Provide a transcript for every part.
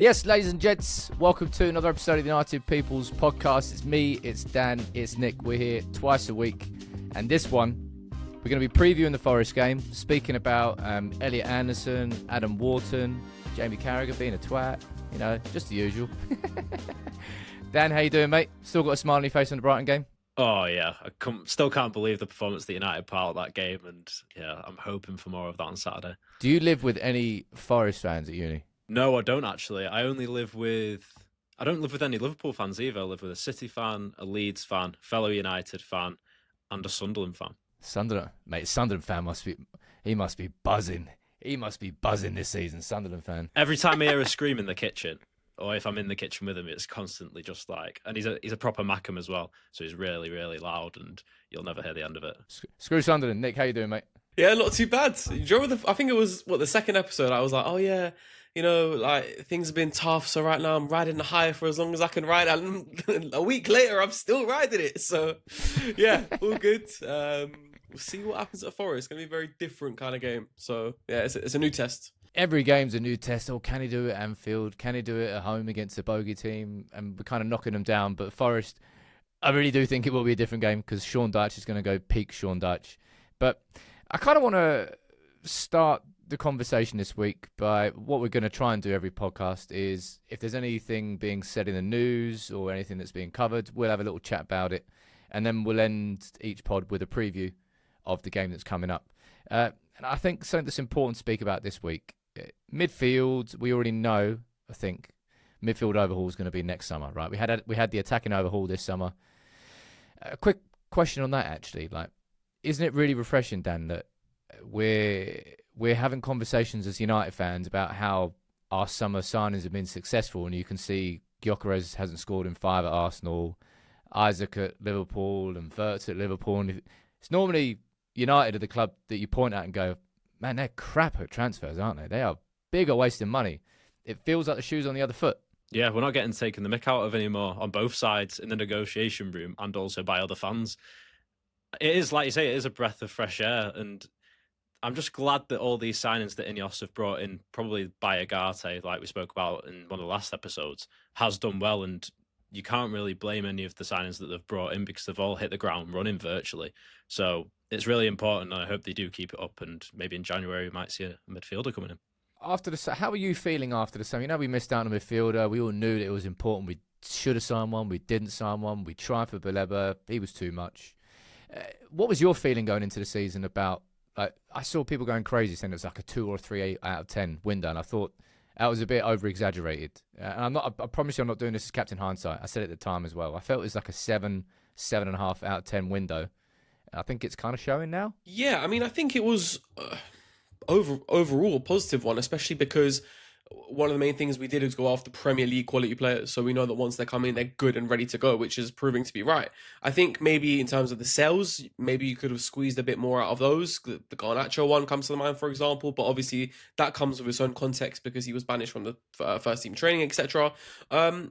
Yes, ladies and gents, welcome to another episode of the United People's Podcast. It's me, it's Dan, it's Nick. We're here twice a week. And this one, we're going to be previewing the Forest game, speaking about Elliot Anderson, Adam Wharton, Jamie Carragher being a twat, you know, just the usual. Dan, how you doing, mate? Still got a smile on your face on the Brighton game? Oh, yeah. I still can't believe the performance that United put out that game. And, yeah, I'm hoping for more of that on Saturday. Do you live with any Forest fans at uni? No, I don't actually. I don't live with any Liverpool fans either. I live with a City fan, a Leeds fan, fellow United fan, and a Sunderland fan. Sunderland fan must be buzzing. He must be buzzing this season, Sunderland fan. Every time I hear a scream in the kitchen, or if I'm in the kitchen with him, it's constantly just like, and he's a proper Mackem as well, so he's really, really loud, and you'll never hear the end of it. Screw Sunderland. Nick, how you doing, mate? Yeah, not too bad. Do you remember I think it was, the second episode, I was like, oh yeah, you know, like, things have been tough, so right now I'm riding the high for as long as I can ride, and a week later, I'm still riding it, so, yeah, all good. We'll see what happens at Forest. It's going to be a very different kind of game, so, yeah, it's a new test. Every game's a new test. Oh, can he do it at Anfield? Can he do it at home against a bogey team? And we're kind of knocking them down, but Forest, I really do think it will be a different game, because Sean Dyche is going to go peak Sean Dyche. But I kind of want to start the conversation this week by what we're going to try and do every podcast is if there's anything being said in the news or anything that's being covered, we'll have a little chat about it. And then we'll end each pod with a preview of the game that's coming up. And I think something that's important to speak about this week, midfield, we already know, I think, midfield overhaul is going to be next summer, right? We had the attacking overhaul this summer. A quick question on that, actually. Like, isn't it really refreshing, Dan, that we're having conversations as United fans about how our summer signings have been successful, and you can see Gyökeres hasn't scored in 5 at Arsenal, Isaac at Liverpool, and Wirtz at Liverpool. And it's normally United are the club that you point at and go, man, they're crap at transfers, aren't they? They are big at wasting money. It feels like the shoe's on the other foot. Yeah, we're not getting taken the mick out of anymore on both sides in the negotiation room and also by other fans. It is, like you say, it is a breath of fresh air, and I'm just glad that all these signings that Ineos have brought in, probably by Agate, like we spoke about in one of the last episodes, has done well, and you can't really blame any of the signings that they've brought in because they've all hit the ground running virtually. So it's really important, and I hope they do keep it up, and maybe in January we might see a midfielder coming in. How are you feeling after the summer? You know, we missed out on a midfielder. We all knew that it was important. We should have signed one. We didn't sign one. We tried for Baleba. He was too much. What was your feeling going into the season about, like, I saw people going crazy saying it was like a 2 or 3 out of 10 window, and I thought that was a bit over-exaggerated. And I promise you I'm not doing this as Captain Hindsight. I said it at the time as well. I felt it was like a 7.5 out of 10 window. I think it's kind of showing now. Yeah, I mean, I think it was overall a positive one, especially because one of the main things we did is go after Premier League quality players. So we know that once they come in, they're good and ready to go, which is proving to be right. I think maybe in terms of the sales, maybe you could have squeezed a bit more out of those. The Garnacho one comes to mind, for example, but obviously that comes with its own context because he was banished from the first team training, etc.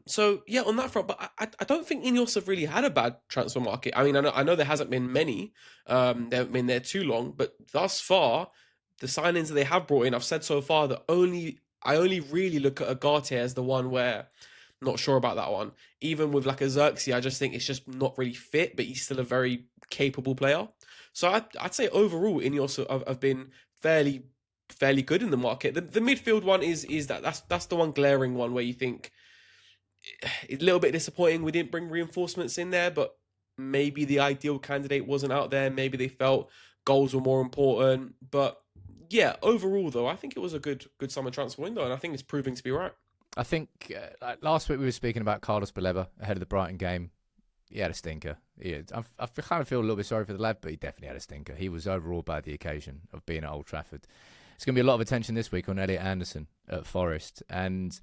So yeah, on that front, but I don't think Ineos have really had a bad transfer market. I mean, I know there hasn't been many. They haven't been there too long, but thus far, the signings that they have brought in, I've said so far that I only really look at Agate as the one where I'm not sure about that one. Even with like a Xerxes, I just think it's just not really fit, but he's still a very capable player. So I'd say overall, Ineos have been fairly good in the market. The midfield one is that's the one glaring one where you think it's a little bit disappointing we didn't bring reinforcements in there, but maybe the ideal candidate wasn't out there. Maybe they felt goals were more important, but yeah, overall, though, I think it was a good summer transfer window, and I think it's proving to be right. I think last week we were speaking about Carlos Baleba ahead of the Brighton game. He had a stinker. I kind of feel a little bit sorry for the lad, but he definitely had a stinker. He was overawed by the occasion of being at Old Trafford. There's going to be a lot of attention this week on Elliot Anderson at Forest. And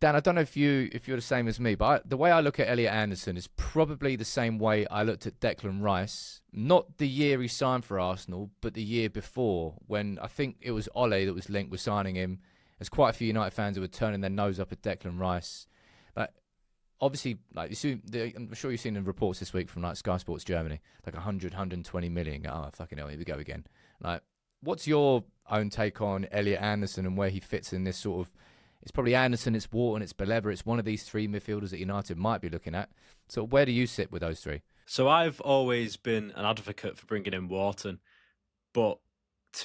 Dan, I don't know if you're the same as me, but the way I look at Elliot Anderson is probably the same way I looked at Declan Rice. Not the year he signed for Arsenal, but the year before, when I think it was Ole that was linked with signing him. There's quite a few United fans who were turning their nose up at Declan Rice. But obviously, like I'm sure you've seen the reports this week from like Sky Sports Germany, like 120 million. Oh, fucking hell, here we go again. Like, what's your own take on Elliot Anderson and where he fits in this sort of It's probably Anderson, it's Wharton, it's Baleba. It's one of these three midfielders that United might be looking at. So where do you sit with those three? So I've always been an advocate for bringing in Wharton, but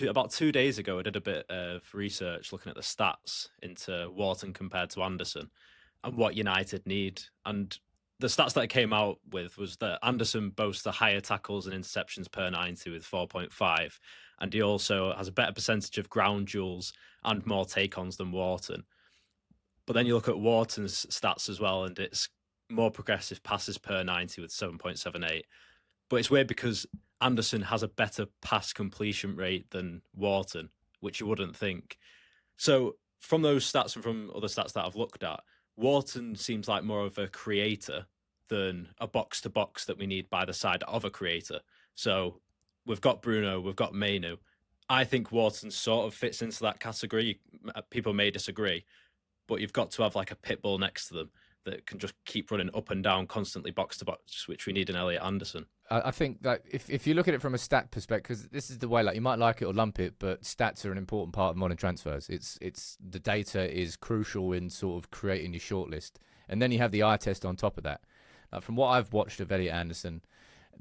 about 2 days ago, I did a bit of research looking at the stats into Wharton compared to Anderson and what United need. And the stats that I came out with was that Anderson boasts the higher tackles and interceptions per 90 with 4.5. And he also has a better percentage of ground duels and more take-ons than Wharton. But then you look at Wharton's stats as well, and it's more progressive passes per 90 with 7.78. But it's weird because Anderson has a better pass completion rate than Wharton, which you wouldn't think. So from those stats and from other stats that I've looked at, Wharton seems like more of a creator than a box-to-box that we need by the side of a creator. So we've got Bruno, we've got Mainu. I think Wharton sort of fits into that category. People may disagree, but you've got to have like a pit bull next to them that can just keep running up and down constantly box to box, which we need in Elliot Anderson. I think that if you look at it from a stat perspective, because this is the way, like, you might like it or lump it, but stats are an important part of modern transfers. It's the data is crucial in sort of creating your shortlist, and then you have the eye test on top of that. From what I've watched of Elliot Anderson,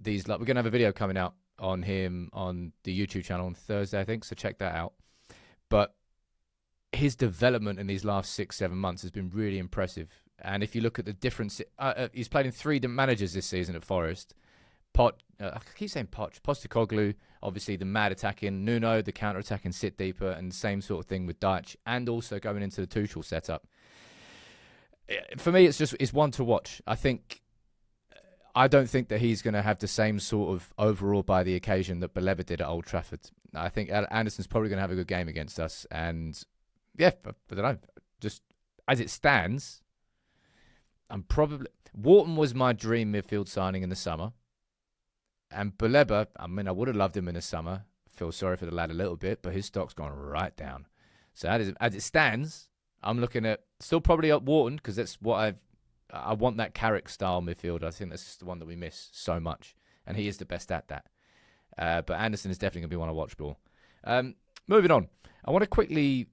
we're gonna have a video coming out on him on the YouTube channel on Thursday, I think, so check that out. But his development in these last 6-7 months has been really impressive. And if you look at the difference, he's played in 3 managers this season at Forest. I keep saying Postecoglou, obviously the mad attacking, Nuno, the counter-attacking sit deeper, and same sort of thing with Dyche, and also going into the Tuchel setup. For me, it's one to watch. I don't think that he's going to have the same sort of overall by the occasion that Baleba did at Old Trafford. I think Anderson's probably going to have a good game against us, and yeah, I don't know. Just as it stands, Wharton was my dream midfield signing in the summer. And Baleba, I mean, I would have loved him in the summer. Feel sorry for the lad a little bit, but his stock's gone right down. So as it stands, I'm looking at still probably up Wharton because that's what I want, that Carrick style midfield. I think that's just the one that we miss so much, and he is the best at that. But Anderson is definitely going to be one to watch, Bill. Moving on, I want to quickly.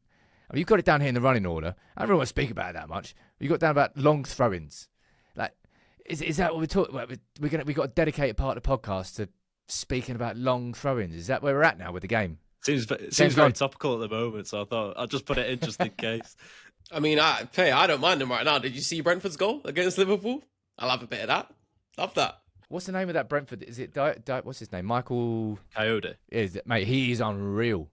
I mean, you've got it down here in the running order. I don't really want to speak about it that much. You've got down about long throw-ins. Like, is that what we're talking about? We've got a dedicated part of the podcast to speaking about long throw-ins. Is that where we're at now with the game? Seems very topical at the moment, so I thought I'll just put it in just in case. I mean, I don't mind them right now. Did you see Brentford's goal against Liverpool? I'll have a bit of that. Love that. What's the name of that Brentford? Is it what's his name? Michael Coyote. Mate, he is unreal.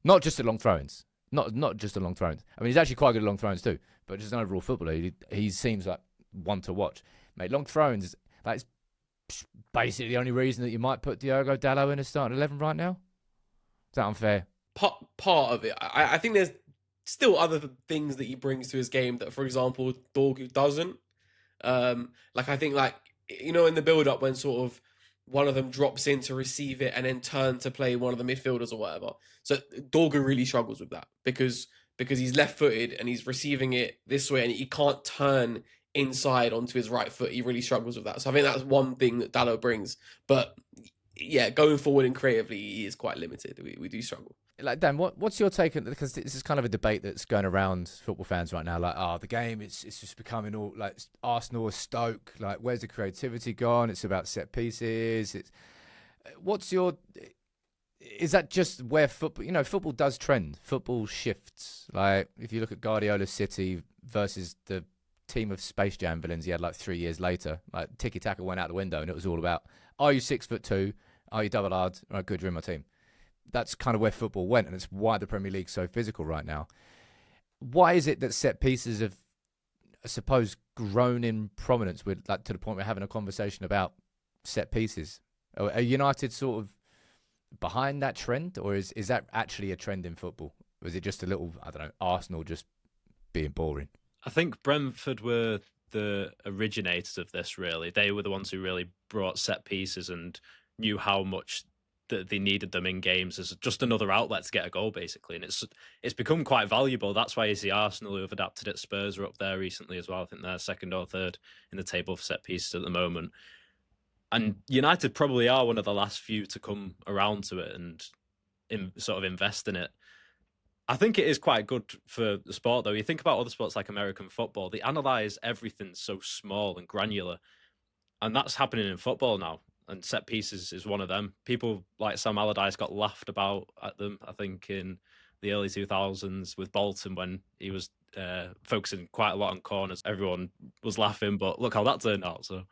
Not just at long throw-ins. Not just at long throw-ins. I mean, he's actually quite good at long throw-ins too. But just an overall footballer, he seems like one to watch. Mate, long throw-ins is like basically the only reason that you might put Diogo Dalot in a starting 11 right now. Is that unfair? Part of it. I think there's still other things that he brings to his game that, for example, Dorgu doesn't. I think, in the build-up when sort of one of them drops in to receive it and then turn to play one of the midfielders or whatever. So Dorgu really struggles with that because he's left-footed and he's receiving it this way and he can't turn inside onto his right foot. He really struggles with that. So I think that's one thing that Dalot brings. But yeah, going forward and creatively, he is quite limited. We do struggle. Like, Dan, what's your take on, because this is kind of a debate that's going around football fans right now, like, the game, it's just becoming all like Arsenal or Stoke, like, where's the creativity gone? It's about set pieces. Is that just where football does trend? Football shifts. Like, if you look at Guardiola's City versus the team of Space Jam villains he had like 3 years later, like, tiki-taka went out the window and it was all about, are you 6'2"? Are you double hard? All right, good, you're in my team. That's kind of where football went, and it's why the Premier League's so physical right now. Why is it that set pieces have, I suppose, grown in prominence with, like, to the point we're having a conversation about set pieces? Are United sort of behind that trend, or is that actually a trend in football? Or is it just a little, I don't know, Arsenal just being boring? I think Brentford were the originators of this, really. They were the ones who really brought set pieces and knew how much that they needed them in games as just another outlet to get a goal, basically. And it's become quite valuable. That's why you see Arsenal, who have adapted it. Spurs are up there recently as well. I think they're second or third in the table for set pieces at the moment. And United probably are one of the last few to come around to it and sort of invest in it. I think it is quite good for the sport, though. You think about other sports like American football, they analyse everything so small and granular. And that's happening in football now. And set pieces is one of them. People like Sam Allardyce got laughed about at them, I think, in the early 2000s with Bolton when he was focusing quite a lot on corners. Everyone was laughing, but look how that turned out. So,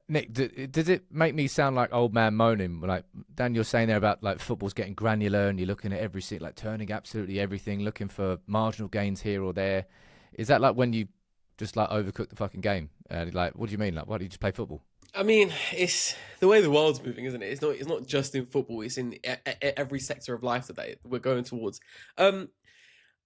Nick, does it make me sound like old man moaning? Like Dan, you're saying there about like football's getting granular, and you're looking at every seat, like turning absolutely everything, looking for marginal gains here or there. Is that like when you just like overcook the fucking game? Like, what do you mean? Like, why do you just play football? I mean, it's the way the world's moving, isn't it? It's not just in football. It's in every sector of life today. We're going towards.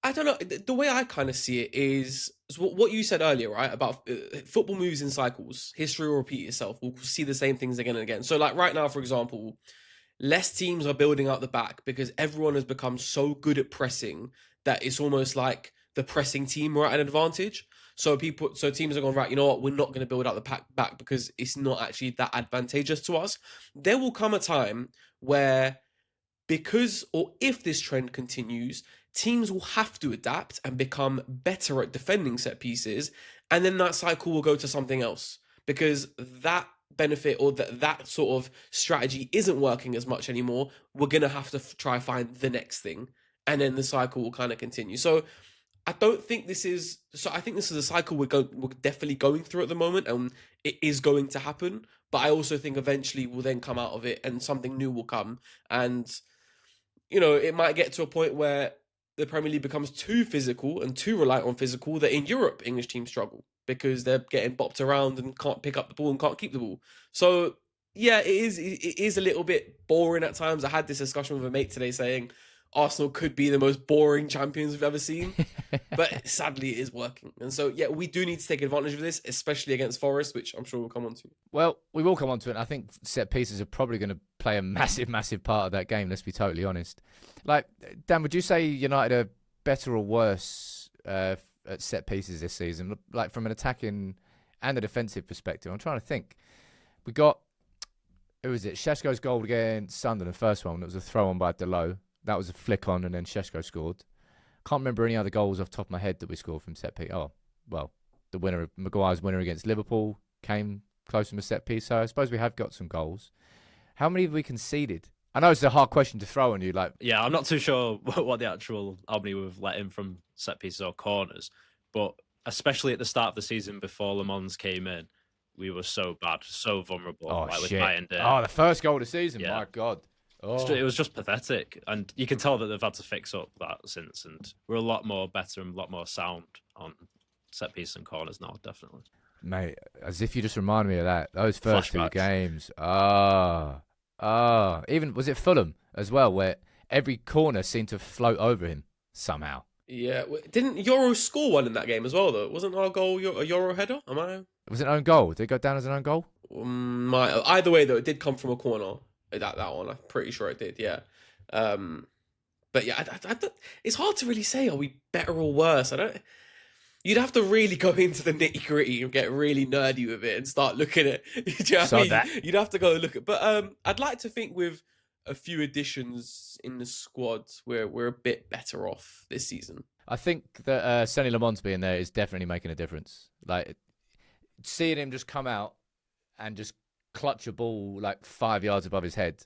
I don't know. The way I kind of see it is what you said earlier, right? About football moves in cycles. History will repeat itself. We'll see the same things again and again. So, like right now, for example, less teams are building out the back because everyone has become so good at pressing that it's almost like the pressing team are at an advantage. So teams are going, right, you know what, we're not going to build out the pack back because it's not actually that advantageous to us. There will come a time where because or if this trend continues, teams will have to adapt and become better at defending set pieces, and then that cycle will go to something else because that benefit or that sort of strategy isn't working as much anymore. We're going to have to try find the next thing, and then the cycle will kind of continue. So I don't think this is. So I think this is a cycle we're definitely going through at the moment, and it is going to happen. But I also think eventually we'll then come out of it, and something new will come. And it might get to a point where the Premier League becomes too physical and too reliant on physical that in Europe English teams struggle because they're getting bopped around and can't pick up the ball and can't keep the ball. So yeah, it is a little bit boring at times. I had this discussion with a mate today saying Arsenal could be the most boring champions we've ever seen, but sadly it is working. And so, yeah, we do need to take advantage of this, especially against Forest, which I'm sure we'll come on to. Well, we will come on to it. I think set pieces are probably going to play a massive, massive part of that game, let's be totally honest. Like, Dan, would you say United are better or worse at set pieces this season? Like, from an attacking and a defensive perspective, I'm trying to think. We got, who was it? Šeško's goal against Sunderland, the first one. It was a throw-on by Dyche. That was a flick on, and then Šeško scored. Can't remember any other goals off the top of my head that we scored from set piece. Oh, well, Maguire's winner against Liverpool came close from a set piece. So I suppose we have got some goals. How many have we conceded? I know it's a hard question to throw on you. Yeah, I'm not too sure what the actual how many we've let in from set pieces or corners, but especially at the start of the season before Le Mans came in, we were so bad, so vulnerable. Oh, shit. With the first goal of the season. Yeah. My God. Oh. It was just pathetic, and you can tell that they've had to fix up that since, and we're a lot more better and a lot more sound on set pieces and corners now, definitely. Mate, as if you just remind me of that. Those first Flashbacks. 2 games. Even, was it Fulham as well, where every corner seemed to float over him somehow? Yeah, didn't Euro score one in that game as well, though? Wasn't our goal a Euro header? Was it an own goal? Did it go down as an own goal? Either way, though, it did come from a corner. That one, I'm pretty sure it did, yeah. But yeah, it's hard to really say, are we better or worse? You'd have to really go into the nitty gritty and get really nerdy with it and start looking at it. You know what I mean? You'd have to go look at. But I'd like to think with a few additions in the squad, we're a bit better off this season. I think that Sonny Lamont being there is definitely making a difference. Like, seeing him just come out and just clutch a ball like 5 yards above his head,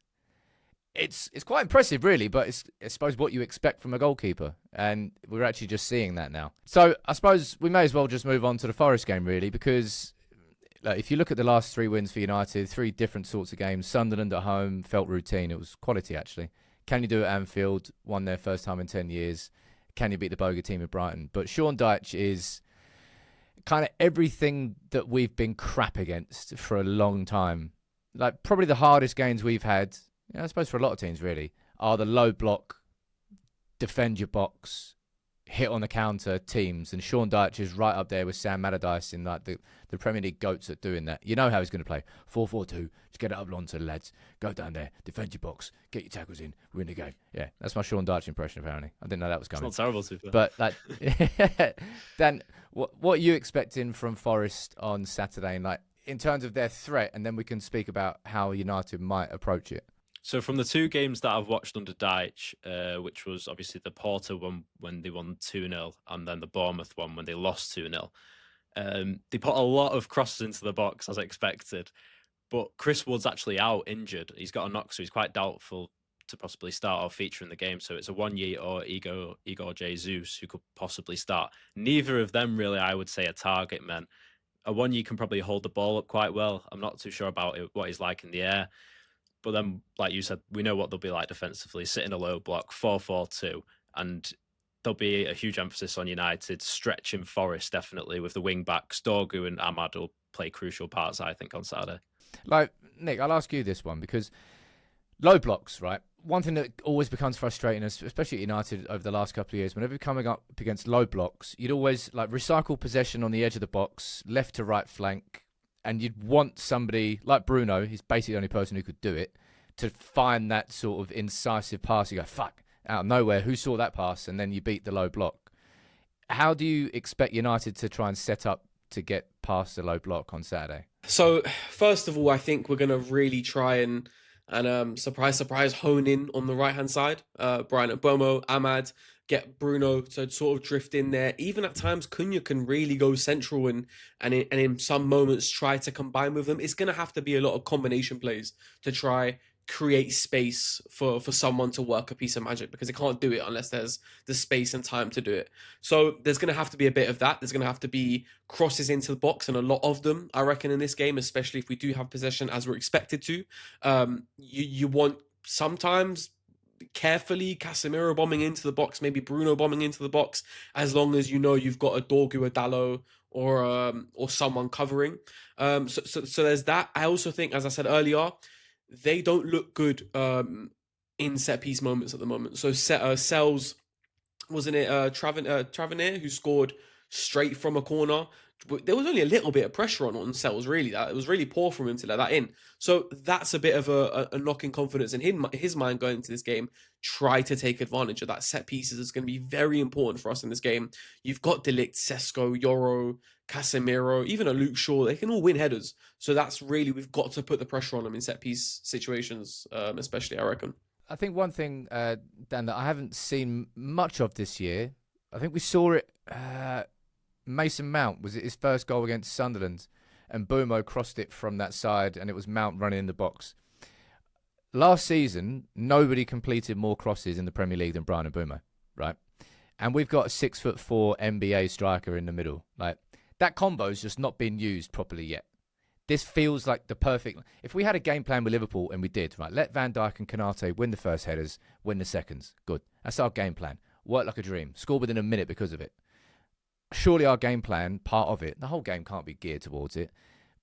it's quite impressive, really, but it's, I suppose, what you expect from a goalkeeper, and we're actually just seeing that now. So I suppose we may as well just move on to the Forest game, really, because if you look at the last 3 wins for United, 3 different sorts of games. Sunderland at home felt routine. It was quality, actually. Can you do it at Anfield? Won their first time in 10 years. Can you beat the Bogey team at Brighton? But Sean Dyche is kind of everything that we've been crap against for a long time. Like, probably the hardest games we've had, I suppose for a lot of teams really, are the low block, defend your box, hit on the counter teams. And Sean Dyche is right up there with Sam Allardyce in like the Premier League goats at doing that. You know how he's going to play. 4-4-2, just get it up onto the lads, go down there, defend your box, get your tackles in, win the game. Yeah, that's my Sean Dyche impression, apparently. I didn't know that was coming. It's not terrible, too. But Dan, what are you expecting from Forest on Saturday? And like, in terms of their threat, and then we can speak about how United might approach it. So from the two games that I've watched under Dyche, which was obviously the Porto one when they won 2-0 and then the Bournemouth one when they lost 2-0, they put a lot of crosses into the box as expected. But Chris Wood's actually out injured. He's got a knock, so he's quite doubtful to possibly start or feature in the game. So it's a Wanye or Igor Jesus who could possibly start. Neither of them really, I would say, are target men. A Wanye can probably hold the ball up quite well. I'm not too sure about what he's like in the air. But then, like you said, we know what they'll be like defensively, sit in a low block, 4-4-2, and there'll be a huge emphasis on United stretching Forest, definitely, with the wing-backs. Dorgu and Ahmad will play crucial parts, I think, on Saturday. Like, Nick, I'll ask you this one, because low blocks, right? One thing that always becomes frustrating, especially at United over the last couple of years, whenever you're coming up against low blocks, you'd always like recycle possession on the edge of the box, left to right flank, and you'd want somebody like Bruno, he's basically the only person who could do it, to find that sort of incisive pass. You go, fuck, out of nowhere, who saw that pass? And then you beat the low block. How do you expect United to try and set up to get past the low block on Saturday? So, first of all, I think we're going to really try and surprise, hone in on the right-hand side. Brian Bomo, Ahmad, get Bruno to sort of drift in there. Even at times, Cunha can really go central and in some moments try to combine with them. It's going to have to be a lot of combination plays to try create space for someone to work a piece of magic, because they can't do it unless there's the space and time to do it. So there's going to have to be a bit of that. There's going to have to be crosses into the box, and a lot of them, I reckon, in this game, especially if we do have possession as we're expected to. You want sometimes carefully Casemiro bombing into the box, maybe Bruno bombing into the box, as long as you know you've got a Dorgu, a Dallo, or someone covering. So there's that. I also think, as I said earlier, they don't look good in set piece moments at the moment. So Sells, wasn't it Tavernier who scored straight from a corner? There was only a little bit of pressure on Sells, really. It was really poor from him to let that in. So that's a bit of a knock in confidence in his mind going into this game. Try to take advantage of that. Set pieces is going to be very important for us in this game. You've got De Ligt, Sesko, Yoro, Casemiro, even a Luke Shaw. They can all win headers. So that's really, we've got to put the pressure on them in set piece situations, especially, I reckon. I think one thing, Dan, that I haven't seen much of this year, I think we saw it, Mason Mount, was it his first goal against Sunderland? And Bumo crossed it from that side, and it was Mount running in the box. Last season, nobody completed more crosses in the Premier League than Brian Mbeumo, right? And we've got a 6'4" NBA striker in the middle. Like, that combo's just not been used properly yet. This feels like the perfect... If we had a game plan with Liverpool, and we did, right, let Van Dijk and Konate win the first headers, win the seconds. Good. That's our game plan. Work like a dream. Score within a minute because of it. Surely our game plan, part of it, the whole game can't be geared towards it,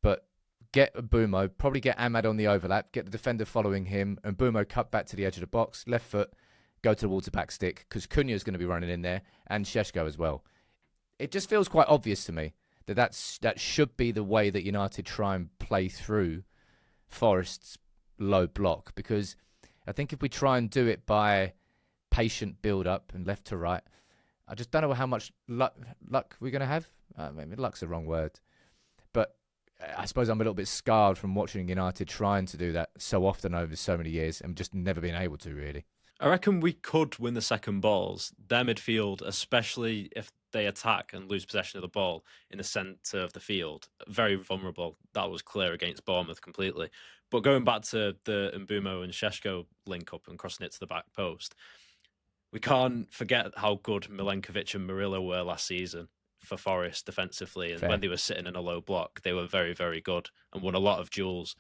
but get Bumo, probably get Ahmad on the overlap, get the defender following him, and Bumo cut back to the edge of the box, left foot, go towards the back stick, because Cunha's going to be running in there, and Šeško as well. It just feels quite obvious to me that should be the way that United try and play through Forest's low block, because I think if we try and do it by patient build-up and left to right, I just don't know how much luck we're going to have. Maybe luck's the wrong word. But I suppose I'm a little bit scarred from watching United trying to do that so often over so many years and just never being able to, really. I reckon we could win the second balls. Their midfield, especially if they attack and lose possession of the ball in the centre of the field, very vulnerable. That was clear against Bournemouth completely. But going back to the Mbeumo and Šeško link-up and crossing it to the back post, we can't forget how good Milenkovic and Murillo were last season for Forest defensively. And when they were sitting in a low block, they were very, very good and won a lot of duels.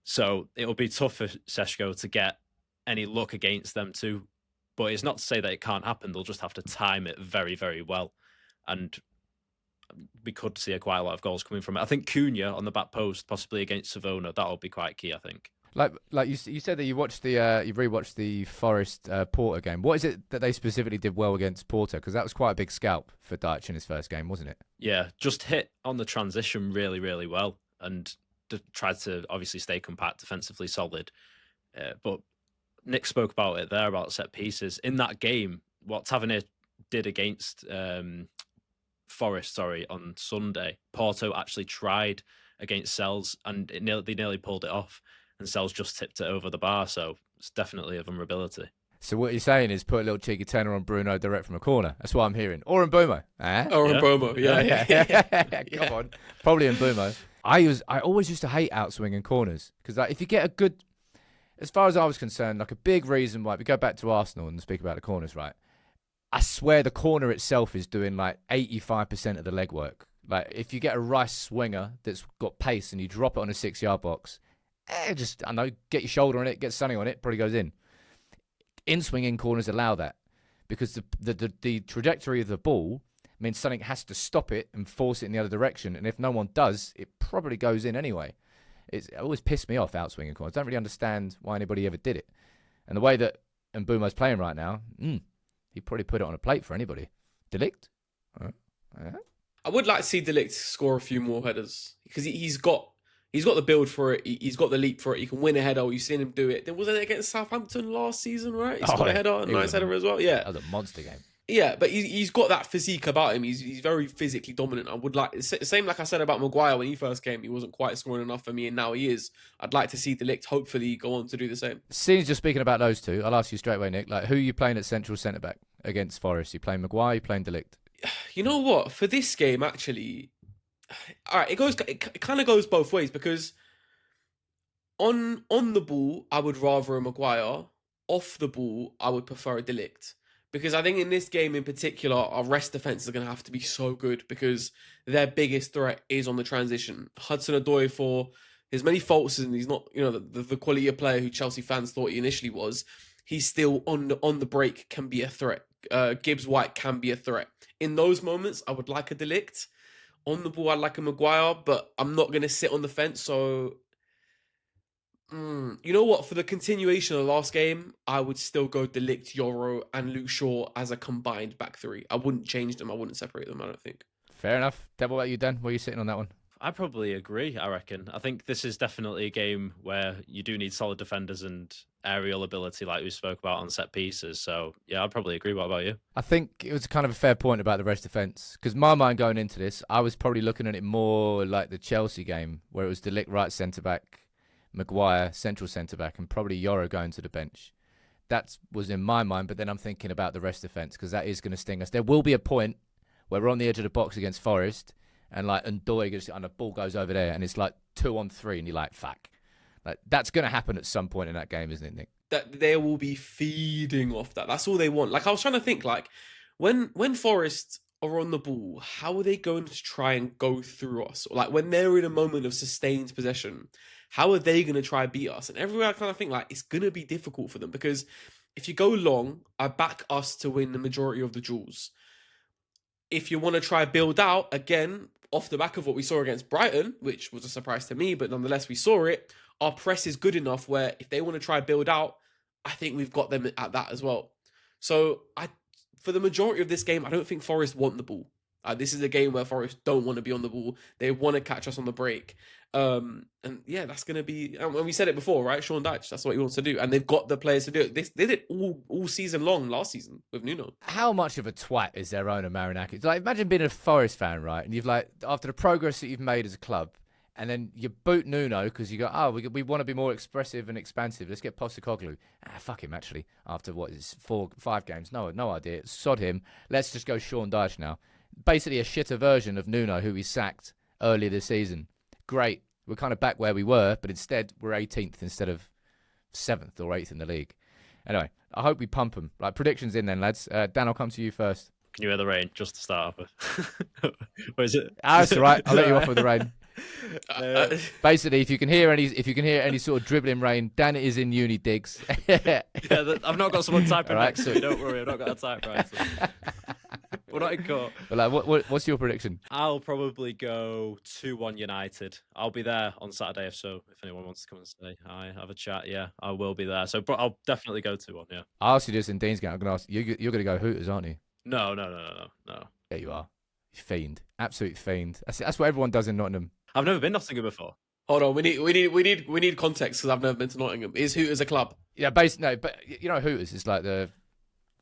So it'll be tough for Šeško to get any luck against them too. But it's not to say that it can't happen. They'll just have to time it very, very well. And we could see quite a lot of goals coming from it. I think Cunha on the back post, possibly against Savona, that'll be quite key, I think. Like you said that you rewatched the Forest Porto game. What is it that they specifically did well against Porto? Because that was quite a big scalp for Dyche in his first game, wasn't it? Yeah, just hit on the transition really, really well, and tried to obviously stay compact, defensively solid. But Nick spoke about it there, about set pieces. In that game, what Tavernier did against Forest, on Sunday, Porto actually tried against Sells, and they nearly pulled it off. And Sells just tipped it over the bar. So it's definitely a vulnerability. So what you're saying is put a little cheeky tenner on Bruno direct from a corner. That's what I'm hearing. Or Mbumo. Eh? Or Yeah. Mbomo, yeah. Come on. Probably Mbumo. I always used to hate outswinging corners because like, if you get a good, as far as I was concerned, like a big reason why, we go back to Arsenal and speak about the corners, right? I swear the corner itself is doing like 85% of the legwork. Like if you get a Rice swinger that's got pace and you drop it on a 6-yard box, just, I know, get your shoulder on it, get Sonny on it, probably goes in. In-swinging corners allow that because the trajectory of the ball means something has to stop it and force it in the other direction. And if no one does, it probably goes in anyway. It always pissed me off, outswinging corners. I don't really understand why anybody ever did it. And the way that Mbumo's playing right now, he'd probably put it on a plate for anybody. Delict? I would like to see Delict score a few more headers because he's got the build for it. He's got the leap for it. He can win a header. You've seen him do it. There wasn't it against Southampton last season, right? He's got a header, a nice header as well. Yeah, that was a monster game. Yeah, but he's got that physique about him. He's very physically dominant. I would like same like I said about Maguire when he first came. He wasn't quite scoring enough for me, and now he is. I'd like to see Delict hopefully go on to do the same. Since you're speaking about those two, I'll ask you straight away, Nick. Like, who are you playing at central centre back against Forest? You playing Maguire? You playing Delict? You know what? For this game, actually, all right, it kind of goes both ways because on the ball, I would rather a Maguire. Off the ball, I would prefer a Delict. Because I think in this game in particular, our rest defense is going to have to be so good because their biggest threat is on the transition. Hudson-Odoi, for as many faults and he's not, the quality of player who Chelsea fans thought he initially was, he's still on the break can be a threat. Gibbs-White can be a threat. In those moments, I would like a Delict. On the ball, I'd like a Maguire, but I'm not going to sit on the fence, so... You know what? For the continuation of the last game, I would still go Delict, Yoro, and Luke Shaw as a combined back three. I wouldn't change them. I wouldn't separate them, I don't think. Fair enough. Deb, what about you, Dan? Where are you sitting on that one? I probably agree, I reckon. I think this is definitely a game where you do need solid defenders and aerial ability like we spoke about on set pieces. So, yeah, I'd probably agree. What about you? I think it was kind of a fair point about the rest defence. Because my mind going into this, I was probably looking at it more like the Chelsea game where it was Delict right centre-back, Maguire central centre-back, and probably Yoro going to the bench. That was in my mind, but then I'm thinking about the rest defence because that is going to sting us. There will be a point where we're on the edge of the box against Forest and Ndoye and the ball goes over there and it's like 2-on-3 and you're like, fuck. Like, that's going to happen at some point in that game, isn't it, Nick? That they will be feeding off that. That's all they want. Like, I was trying to think, like, when Forest are on the ball, how are they going to try and go through us? Like, when they're in a moment of sustained possession, how are they going to try and beat us? And everywhere I kind of think, like, it's going to be difficult for them because if you go long, I back us to win the majority of the duels. If you want to try build out, again, off the back of what we saw against Brighton, which was a surprise to me, but nonetheless we saw it, our press is good enough where if they want to try build out, I think we've got them at that as well. So for the majority of this game, I don't think Forest want the ball. This is a game where Forest don't want to be on the ball. They want to catch us on the break. And yeah, that's going to be... And we said it before, right? Sean Dyche, that's what he wants to do. And they've got the players to do it. They did it all season long last season with Nuno. How much of a twat is their owner, Marinakis? Like, imagine being a Forest fan, right? And you've like, after the progress that you've made as a club, and then you boot Nuno because you go, we want to be more expressive and expansive. Let's get Postecoglou. Fuck him, actually. After what is 4-5 games? No idea. Sod him. Let's just go Sean Dyche now. Basically a shitter version of Nuno, who we sacked earlier this season. Great. We're kind of back where we were, but instead we're 18th instead of 7th or 8th in the league. Anyway, I hope we pump them. Like, predictions in then, lads. Dan, I'll come to you first. Can you hear the rain just to start off with? What is it? That's all right. I'll let you off with the rain. Basically, if you can hear any sort of dribbling rain, Dan is in uni digs. Yeah, I've not got someone typing right, next to me. Don't worry, I've not got a typewriter. We're not in court. But like, what's your prediction? I'll probably go 2-1 United. I'll be there on Saturday if anyone wants to come and say hi, have a chat. Yeah, I will be there. So, but I'll definitely go 2-1. Yeah. I asked you this in Dean's game. I'm going to ask you. You're going to go Hooters, aren't you? No. There you are. Fiend, absolute fiend. That's what everyone does in Nottingham. I've never been to Nottingham before. Hold on, we need context because I've never been to Nottingham. Is Hooters a club? Yeah, but you know Hooters is like it's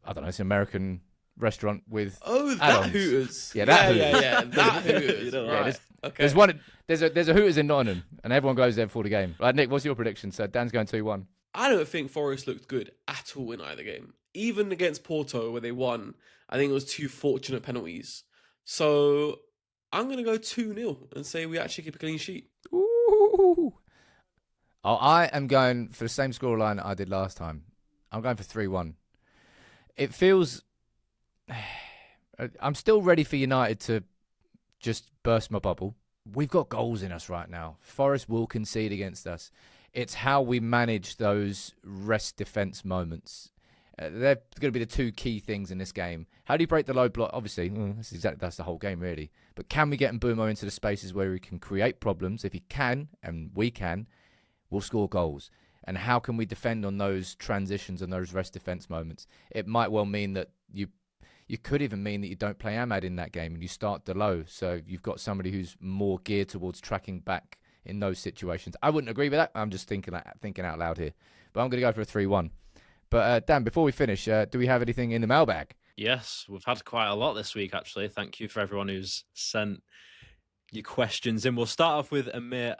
an American restaurant with Oh, that add-ons. Hooters. Yeah, that Hooters. Yeah. That Hooters. You know, Yeah, Right. Okay. There's one. There's a Hooters in Nottingham, and everyone goes there before the game. Right, Nick, what's your prediction? So Dan's going 2-1. I don't think Forest looked good at all in either game. Even against Porto, where they won, I think it was 2 fortunate penalties. So I'm going to go 2-0 and say we actually keep a clean sheet. Ooh. Oh, I am going for the same scoreline I did last time. I'm going for 3-1. It feels... I'm still ready for United to just burst my bubble. We've got goals in us right now. Forest will concede against us. It's how we manage those rest defence moments. They're going to be the two key things in this game. How do you break the low block? Obviously, that's the whole game, really. But can we get Mbeumo into the spaces where we can create problems? If he can, and we can, we'll score goals. And how can we defend on those transitions and those rest defence moments? It might well mean that you could even mean that you don't play Ahmad in that game and you start Delo. So you've got somebody who's more geared towards tracking back in those situations. I wouldn't agree with that. I'm just thinking out loud here. But I'm going to go for a 3-1. But Dan, before we finish, do we have anything in the mailbag? Yes, we've had quite a lot this week, actually. Thank you for everyone who's sent your questions in. We'll start off with Amir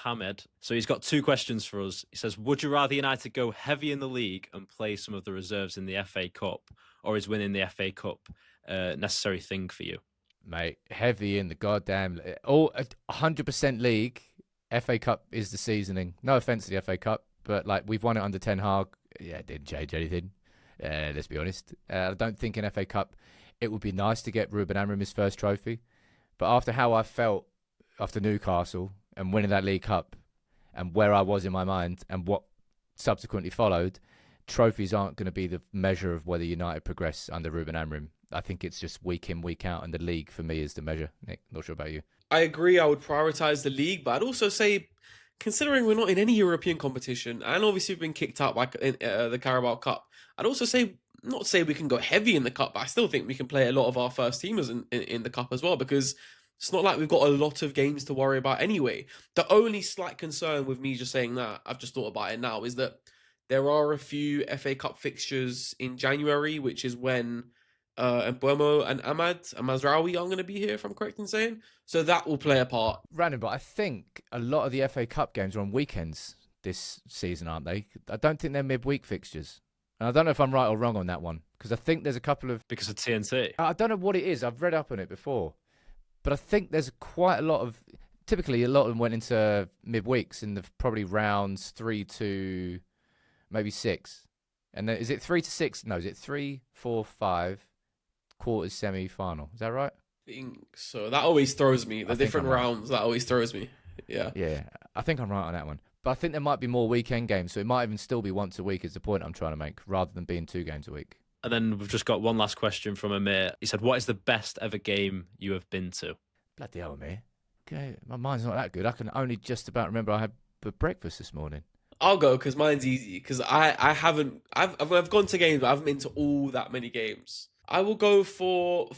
Ahmed. So he's got 2 questions for us. He says, would you rather United go heavy in the league and play some of the reserves in the FA Cup, or is winning the FA Cup a necessary thing for you? Mate, heavy in the goddamn... 100% league, FA Cup is the seasoning. No offence to the FA Cup, but like we've won it under Ten Hag. Yeah, it didn't change anything. Let's be honest. I don't think in FA Cup it would be nice to get Ruben Amorim his first trophy. But after how I felt after Newcastle and winning that League Cup and where I was in my mind and what subsequently followed, trophies aren't going to be the measure of whether United progress under Ruben Amorim. I think it's just week in, week out, and the league for me is the measure. Nick, not sure about you. I agree. I would prioritise the league, but I'd also say, considering we're not in any European competition, and obviously we've been kicked out by the Carabao Cup, I'd also say, not say we can go heavy in the Cup, but I still think we can play a lot of our first teamers in the Cup as well, because it's not like we've got a lot of games to worry about anyway. The only slight concern with me just saying that, I've just thought about it now, is that there are a few FA Cup fixtures in January, which is when Mbeumo and Ahmad and Mazraoui are going to be here, if I'm correct in saying. So that will play a part. Random, but I think a lot of the FA Cup games are on weekends this season, aren't they? I don't think they're midweek fixtures. And I don't know if I'm right or wrong on that one, because I think there's a couple of... Because of TNT? I don't know what it is. I've read up on it before. But I think there's quite a lot of... Typically, a lot of them went into midweeks in the probably rounds 3 to maybe 6. And then is it 3 to 6? No, is it 3, 4, 5, quarters, semi-final? Is that right? I think so. That always throws me. The different rounds, that always throws me. Yeah. Yeah, I think I'm right on that one. But I think there might be more weekend games, so it might even still be once a week is the point I'm trying to make, rather than being 2 games a week. And then we've just got one last question from Amir. He said, what is the best ever game you have been to? Bloody hell, Amir. Okay, my mind's not that good. I can only just about remember I had breakfast this morning. I'll go because mine's easy. Because I've gone to games, but I haven't been to all that many games. I will go for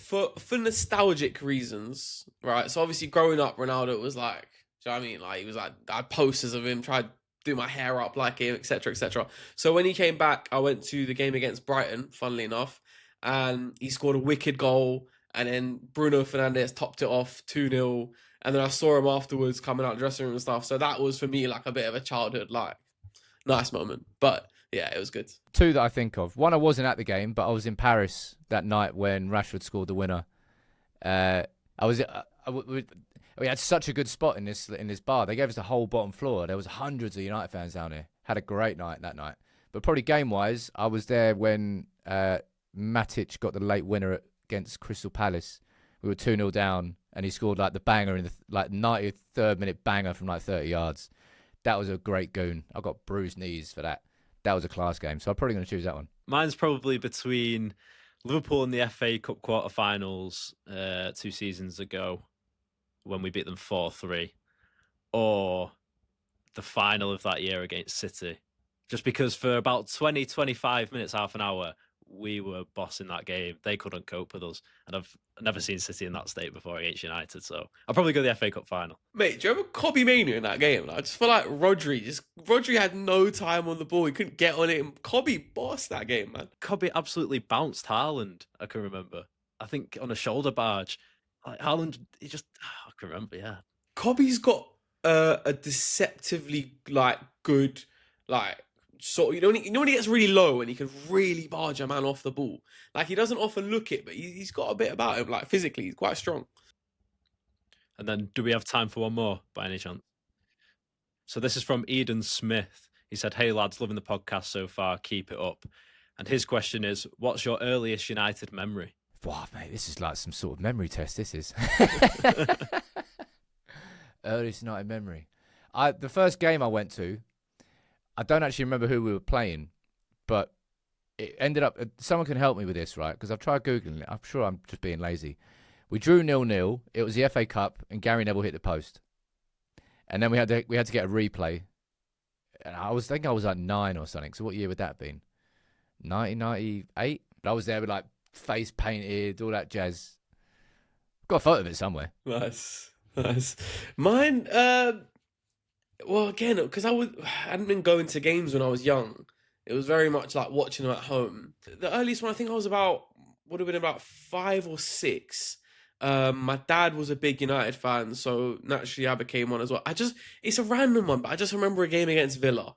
nostalgic reasons, right? So obviously, growing up, Ronaldo was like, do you know what I mean? Like he was like, I had posters of him, tried to do my hair up like him, etc., etc. So when he came back, I went to the game against Brighton, funnily enough, and he scored a wicked goal, and then Bruno Fernandes topped it off 2-0, and then I saw him afterwards coming out of the dressing room and stuff. So that was for me like a bit of a childhood, like nice moment. But yeah, it was good. 2 that I think of. One, I wasn't at the game, but I was in Paris that night when Rashford scored the winner. We had such a good spot in this bar. They gave us the whole bottom floor. There was hundreds of United fans down here. Had a great night that night. But probably game-wise, I was there when Matic got the late winner against Crystal Palace. We were 2-0 down, and he scored like the banger in the 93rd minute banger from like 30 yards. That was a great goon. I got bruised knees for that. That was a class game. So I'm probably going to choose that one. Mine's probably between Liverpool in the FA Cup quarterfinals 2 seasons ago, when we beat them 4-3, or the final of that year against City. Just because for about 20, 25 minutes, half an hour, we were bossing that game. They couldn't cope with us. And I've never seen City in that state before against United. So I'll probably go the FA Cup final. Mate, do you remember Kobe Mania in that game? I just feel like Rodri had no time on the ball. He couldn't get on it. And Kobe bossed that game, man. Kobe absolutely bounced Haaland, I can remember. I think on a shoulder barge. Like Haaland, I can remember, yeah. Kobe's got a deceptively good sort of, when he gets really low and he can really barge a man off the ball. Like he doesn't often look it, but he's got a bit about him. Like physically, he's quite strong. And then, do we have time for one more by any chance? So this is from Eden Smith. He said, "Hey lads, loving the podcast so far. Keep it up." And his question is, "What's your earliest United memory?" Wow, mate, this is like some sort of memory test. This is earliest United memory. The first game I went to, I don't actually remember who we were playing, but it ended up. Someone can help me with this, right? Because I've tried googling it. I'm sure I'm just being lazy. We drew 0-0. It was the FA Cup, and Gary Neville hit the post. And then we had to get a replay. And I think I was like 9 or something. So what year would that have been? 1998. I was there with like face painted, all that jazz. Got a photo of it somewhere. Nice. Mine, well, again, because I hadn't been going to games when I was young. It was very much like watching them at home. The earliest one, I think I would have been about 5 or 6. My dad was a big United fan, so naturally I became one as well. It's a random one, but I just remember a game against Villa.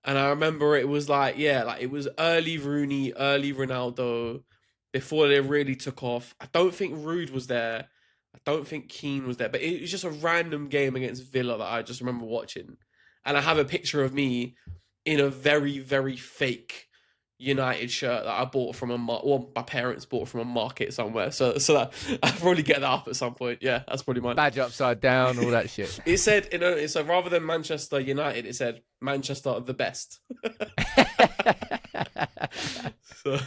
And I remember it was it was early Rooney, early Ronaldo, before they really took off. I don't think Rude was there. I don't think Keane was there, but it was just a random game against Villa that I just remember watching. And I have a picture of me in a very, very fake United shirt that I bought from my parents bought from a market somewhere. So that I'll probably get that up at some point. Yeah, that's probably mine. Badge upside down, all that shit. It said, so rather than Manchester United, it said Manchester the best. So,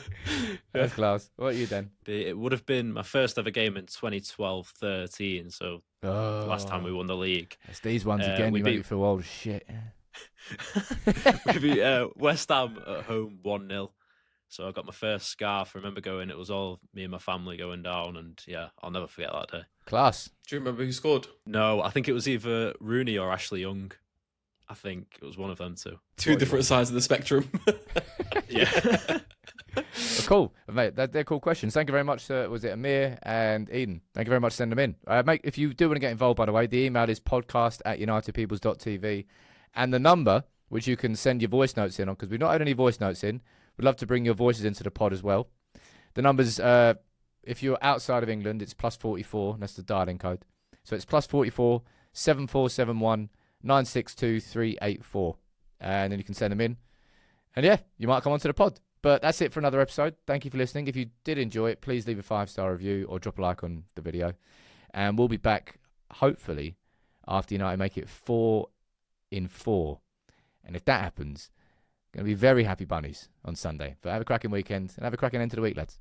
That's class. What are you then? It would have been my first ever game in 2012-13. So the last time we won the league. It's these ones again. You make me feel old as shit. We beat West Ham at home 1-0. So I got my first scarf. I remember going, it was all me and my family going down, and yeah, I'll never forget that day. Class. do you remember who scored? No, I think it was either Rooney or Ashley Young. I think it was one of them two. Two different sides of the spectrum. Yeah. Cool, mate. They're cool questions. Thank you very much. Was it Amir and Eden? Thank you very much for sending them in. Mate, if you do want to get involved, by the way, the email is podcast@unitedpeoples.tv. And the number, which you can send your voice notes in on, because we've not had any voice notes in. We'd love to bring your voices into the pod as well. The number's, if you're outside of England, it's +44. And that's the dialing code. So it's +44 7471 962 384. And then you can send them in. And yeah, you might come onto the pod. But that's it for another episode. Thank you for listening. If you did enjoy it, please leave a 5-star review or drop a like on the video. And we'll be back, hopefully, after United make it 4 in 4. And if that happens, going to be very happy bunnies on Sunday. But have a cracking weekend and have a cracking end to the week, lads.